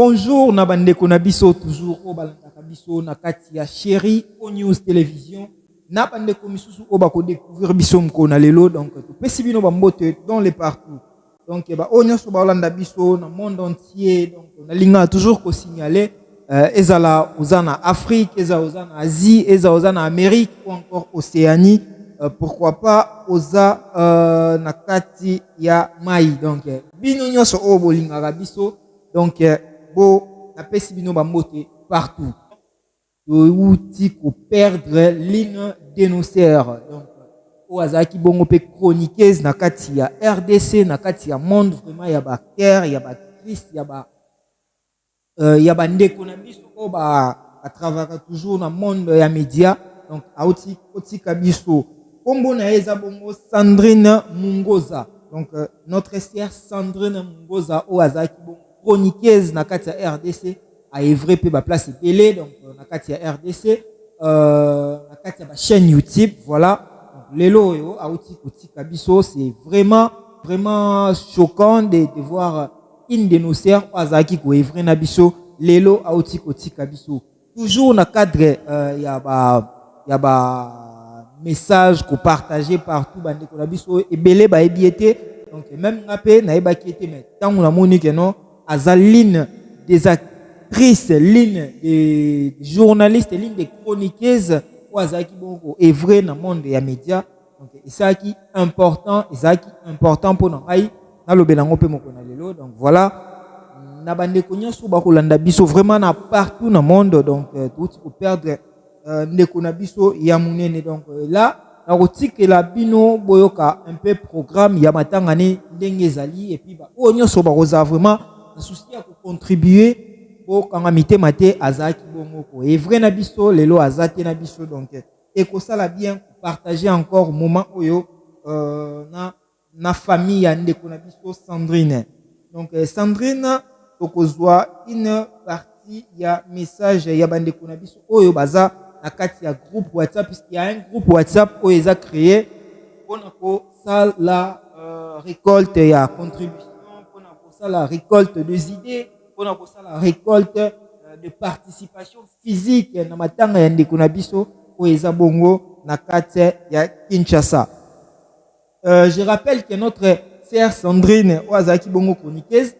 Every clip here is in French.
bonjour na bandeko na biso toujours au balandaka biso na kati ya Chéri au News Télévision na bandeko misusu o bako découvrir biso mkona lelo donc topesi bino bambote dans les partout donc ba onyo so balanda biso na monde entier donc na linga toujours ko signaler ezala ozana Afrique ezala ozana Asie ezala ozana Amérique ou encore Océanie pourquoi pas oza na kati ya mai donc bino nyonso o bolingaka biso donc bo napesi bino bambote partout outi ko perdre ligne dénoncer donc o azaki bongo pe chroniqueuse na kati ya RDC na kati ya monde vraiment ya ba Caire ya ba Christ ya ba ndeko na biso o ba a travailler toujours na monde ya média donc auti otika biso kombo na eza bongo Sandrine Mungoza donc notre sœur Sandrine Mungoza o azaki bongo chroniqueuse na kati ya RDC a œuvré pe ba place télé donc na kati ya RDC na kati ya ba chaîne YouTube voilà donc lelo yo auti kotika biso c'est vraiment choquant de voir une de nos sœurs azaki ko œuvrer na biso lelo auti kotika biso toujours na cadre ya ba message ko partager partout bande ko na biso ebele ba ebiete donc même ngape na eba kiete mais tangu na monique non azaline des actrices ligne des journalistes ligne des chroniqueuses ou azaki bongo œuvrer dans monde ya média donc ezaki important pour ngai na lobelango pe mokona lelo donc voilà na bande ko nyoso ba kolanda biso vraiment na partout dans monde donc tout ko perdre ndeko na biso ya munene donc là na kotikela bino boyoka un peu programme ya matanga ne ndenge ezali et puis ba onyoso ba koza vraiment na souci à contribuer pour kanga mitema te azaki bongo ko et vrai na biso lelo azate na biso donc et ko sala bien partager encore moment oyo na famille ya ndeko na biso Sandrine donc Sandrine okozwa une partie ya message ya bandeko na biso oyo baza na kati ya groupe WhatsApp puisqu'il y a un groupe WhatsApp oyo eza créé pour ko sala récolte ya contribution la récolte des idées, pour la récolte de participation physique na matanga ya ndeko na biso o eza bongo na kati ya Kinshasa. Je rappelle que notre sœur Sandrine Oazaki bongo chroniqueuse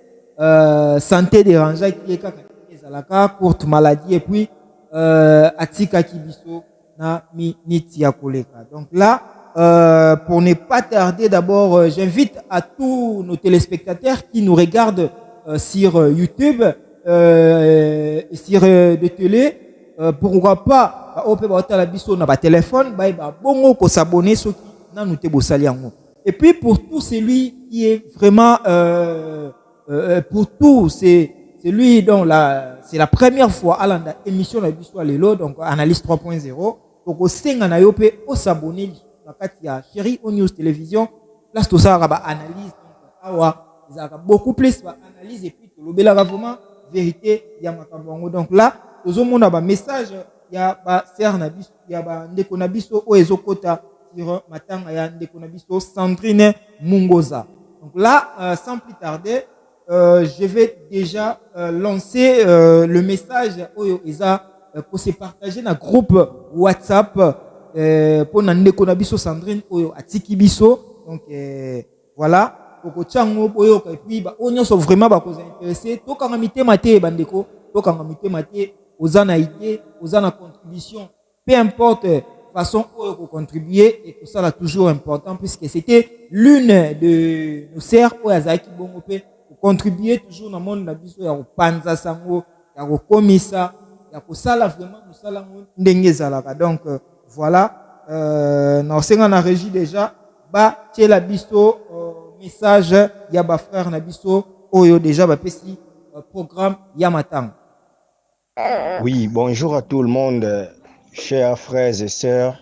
santé dérangée qui est kaka ezalaka courte maladie et puis atika kibiso na miniti ya koleka. Donc là pour ne pas tarder, d'abord, j'invite à tous nos téléspectateurs qui nous regardent sur YouTube, sur des télé, pourquoi pas, on peut voir la biso na ba téléphone, bongo ko s'abonner ceux qui na nous te bossali yango. Et puis pour tout celui qui est vraiment pour tout c'est lui dont c'est la première fois à l'anda émission la biso lelo donc analyse 3.0 donc au senga na yo pe o s'abonner il y a Chéri au News Télévision là tout ça va analyse awa ça beaucoup plus va analyse et puis tout le bela vraiment vérité ya makambo donc là tout monde a ba message ya ba sœur na biso ya ba ndeko na biso o ezokota sur matanga ya ndeko na biso Sandrine Mungoza donc là sans plus tarder je vais déjà lancer le message oyo eza pour se partager dans groupe WhatsApp pour ndeko na biso Sandrine oyo atiki biso donc voilà pour tchango boyo et puis ba onyo sont vraiment ba ko intéressé to kanga mitema te bandeko to kanga mitema te ozana idée ozana contribution peu importe façon oyo ko contribuer et que ça là toujours important puisque c'était l'une de nos sœurs oyo azaki bongo pe contribuer toujours dans monde na biso ya ko panza sango ya ko komisa ya ko sala vraiment nous sala ndenge zalaka donc voilà, na régie déjà, la biso message ya ba frère na biso oyo déjà ba pesi programme Yamatang. Oui, bonjour à tout le monde, chers frères et sœurs,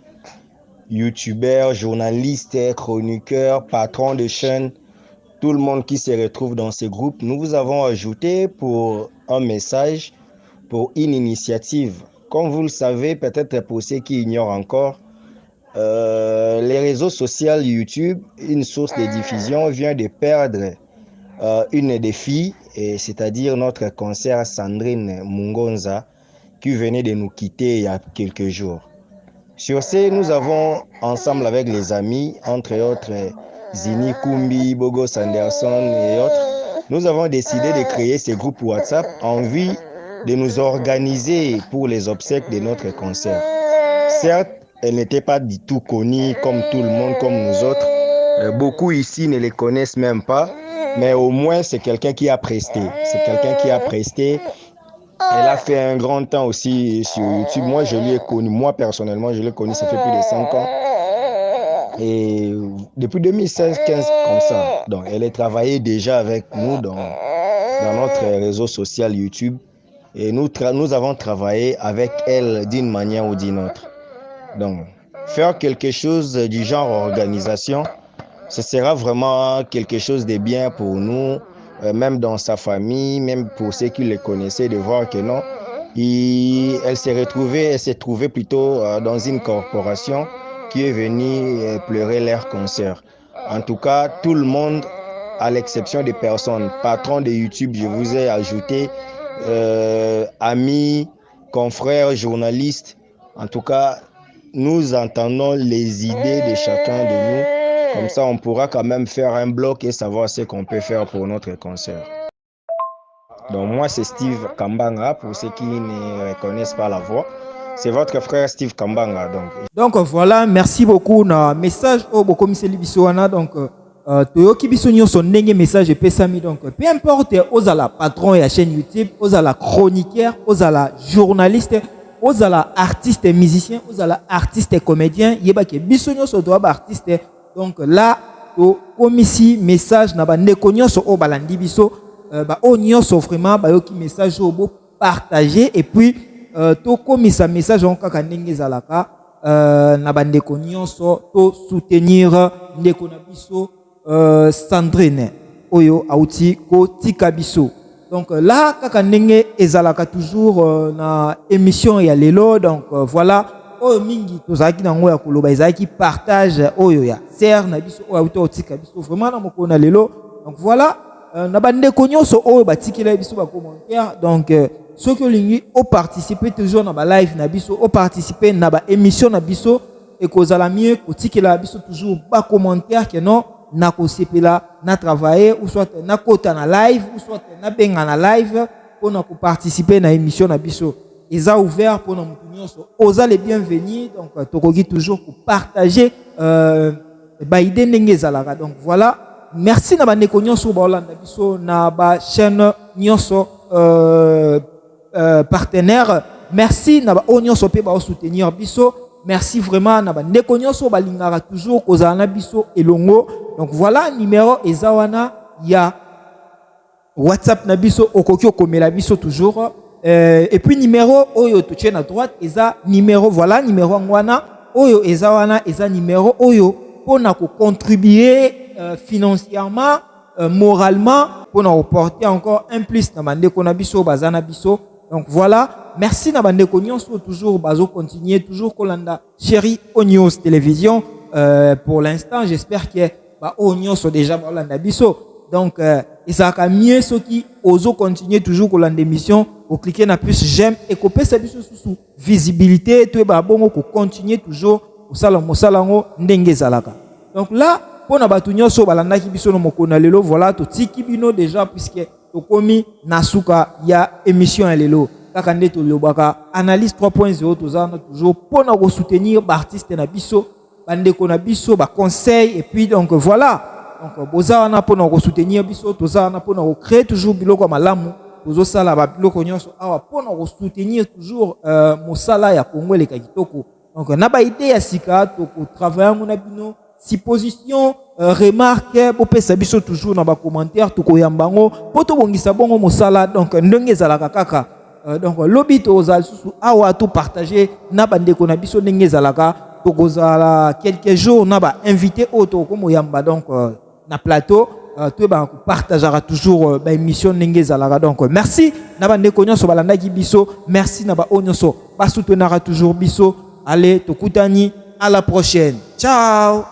youtubeurs, journalistes, chroniqueurs, patrons de chaînes, tout le monde qui se retrouve dans ce groupe. Nous vous avons ajouté pour un message, pour une initiative. Comme vous le savez, peut-être pour ceux qui ignorent encore, les réseaux sociaux YouTube, une source de diffusion, vient de perdre une des filles, c'est-à-dire notre consoeur Sandrine Mungonza, qui venait de nous quitter il y a quelques jours. Sur ce, nous avons, ensemble avec les amis, entre autres Zini Kumbi, Bogo Sanderson et autres, nous avons décidé de créer ce groupe WhatsApp en vue de nous organiser pour les obsèques de notre concert. Certes, elle n'était pas du tout connue comme tout le monde, comme nous autres. Beaucoup ici ne les connaissent même pas, mais au moins c'est quelqu'un qui a presté. C'est quelqu'un qui a presté. Elle a fait un grand temps aussi sur YouTube. Moi, je l'ai connu. Moi, personnellement, je l'ai connu, ça fait plus de 5 ans. Et depuis 2016-15, comme ça. Donc, elle a travaillé déjà avec nous dans notre réseau social YouTube. Et nous avons travaillé avec elle d'une manière ou d'une autre. Donc, faire quelque chose du genre organisation, ce sera vraiment quelque chose de bien pour nous, même dans sa famille, même pour ceux qui le connaissaient, de voir que non, elle s'est trouvée plutôt dans une corporation qui est venue pleurer leur concert. En tout cas, tout le monde, à l'exception des personnes, patrons de YouTube, je vous ai ajouté, amis, confrères, journalistes, en tout cas, nous entendons les idées de chacun de nous. Comme ça, on pourra quand même faire un bloc et savoir ce qu'on peut faire pour notre concert. Donc moi, c'est Steve Kambanga, pour ceux qui ne reconnaissent pas la voix. C'est votre frère Steve Kambanga. Donc voilà, merci beaucoup. Na message au beaucoup miseli bisoana donc toyoki biso nyonso ndenge message pesami donc peu importe ozala patron ya chaîne YouTube, ozala chroniqueur, ozala journaliste, ozala artiste musicien, ozala artiste comédien, yeba ke biso nyonso to ba artiste. Donc là to komisi message na ba ndeko nyonso o balandi biso ba o nyonso vraiment ba yoki message o bo partager et puis to komisa message on kaka ndenge zalaka na ba ndeko nyonso to soutenir ndeko na biso Sandrine oyo auti ko tika biso. Donc là kaka ndenge ezalaka toujours na émission ya lelo donc voilà oyo mingi tozaki nango ya koloba ezaki partage oyo ya ser na biso oyo auto tika biso vraiment na moko na lelo. Donc voilà na ba ndeko nyonso oyo batikela biso ba commentaire donc ceux qui ont participé toujours dans la live na biso ont participé dans la émission na biso et kozala mieux kotikela biso toujours ba commentaire que non na kosepela na travailler ou soit na kota na live ou soit na benga na live pour na participer na émission na biso ils ont ouvert pour nous nyonso oza les bienvenus donc tokoki toujours pour partager ba idée ndenge zalaka. Donc voilà, merci na bandeko nyonso ba olanda biso na ba chaîne nyonso partenaire, merci na ba nyonso pe ba soutenir biso, merci vraiment na ba ndeko nyonso ba lingara toujours kozana biso elongo. Donc voilà, numéro ezawana ya WhatsApp na biso okoki okomela biso toujours et puis numéro oyo to tient à droite eza numéro, voilà numéro ngwana oyo ezawana eza numéro oyo pona ko contribuer financièrement moralement pour nous porter encore un plus na bandeko na biso bazana biso. Donc voilà, merci na bandeko nyonso toujours bazo continuer toujours kolanda Chéri Onios Télévision pour l'instant. J'espère que ba nyonso déjà kolanda biso. Donc et ça va mieux ceux qui osent continuer toujours kolanda émission au cliquer na plus j'aime et copier sa biso sous visibilité tout ba bongo ko continuer toujours osala mosalango ndenge zalaka. Donc là pour na batu nyonso balanda ki biso no mokona lelo voilà to tiki bino déjà puisque to komi nasuka ya émission ya lelo kaka nde to lobaka analyse 3.0 tozana toujours pour na ko soutenir ba artiste na biso bandeko na biso ba conseil et puis donc voilà donc bozana pour na ko soutenir biso tozana pour na ko créer toujours biloko malamu tozo sala ba biloko nyonso awa pour na ko soutenir toujours mosala ya Congo le kitoko. Donc na ba idée ya sika to ko travailler ngona bino si position remarque pour pesa biso toujours dans ba commentaire to koyambango poto bongisa bongo mosala donc ndenge zalaka kaka donc lobby to ozal susu awa to partager na bandeko na biso ndenge zalaka to kozala quelques jours na ba invité auto comme yamba donc na plateau to ba partagera toujours ba émission ndenge zalaka. Donc merci na bandeko nyonso balandaki biso, merci na ba onyoso ba soutenara toujours biso. Allez to kutani, à la prochaine, ciao.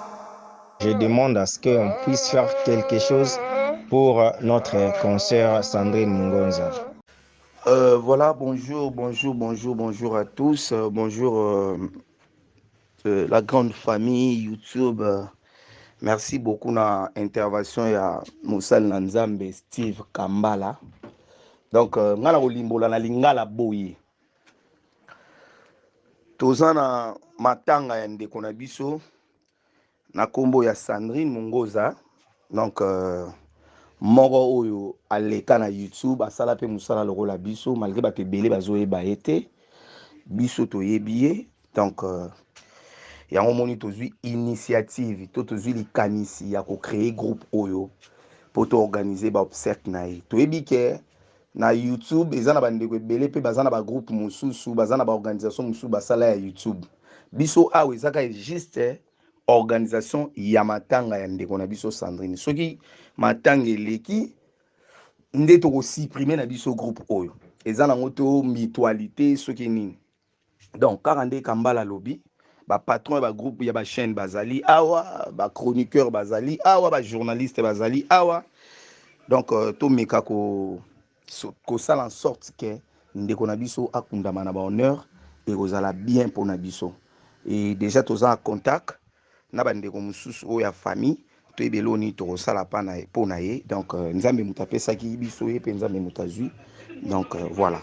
Je demande à ce qu'on puisse faire quelque chose pour notre consoeur Sandrine Mungonza. Voilà, bonjour à tous. Bonjour la grande famille YouTube. Merci beaucoup na intervention ya Moussal Nanzambe Steve Kambala. Donc, ngala olimbola na lingala boye. Tozana matanga ya ndeko na biso na kombo ya Sandrine Mungoza. Donc, moko oyo aleka na YouTube asala pe musala lokola biso malgré bato ebele bazoyeba ete biso toyebi ye. Donc yango moni tozwi initiative to tozwi likanisi ya kocreye groupe oyo po toorganize baobsèque na ye. Toyebi ke na YouTube eza na bandeko ebele mpe baza na bagroupe mosusu baza na baorganisation mosusu basala ya YouTube. Biso awa ezaka juste organisation ya matanga ya ndeko na biso Sandrine. Soki matanga eleki nde tokosupprime na biso groupe oyo eza nango to mutualité soki nini. Donc kaka nde Kambala lobi ba patron ba groupe ya ba chaîne bazali awa ba chroniqueur bazali awa ba journaliste bazali awa. Donc to meka ko sala en sorte que ndeko na biso akundama na ba honneur et kozala bien pour na biso. Et déjà toza en contact na bandeko mosusu oyo ya famille to ebeloni tokosala pa na po na ye. Donc nzambe mutu apesaki biso ye mpe nzambe mutu azwi. Donc voilà.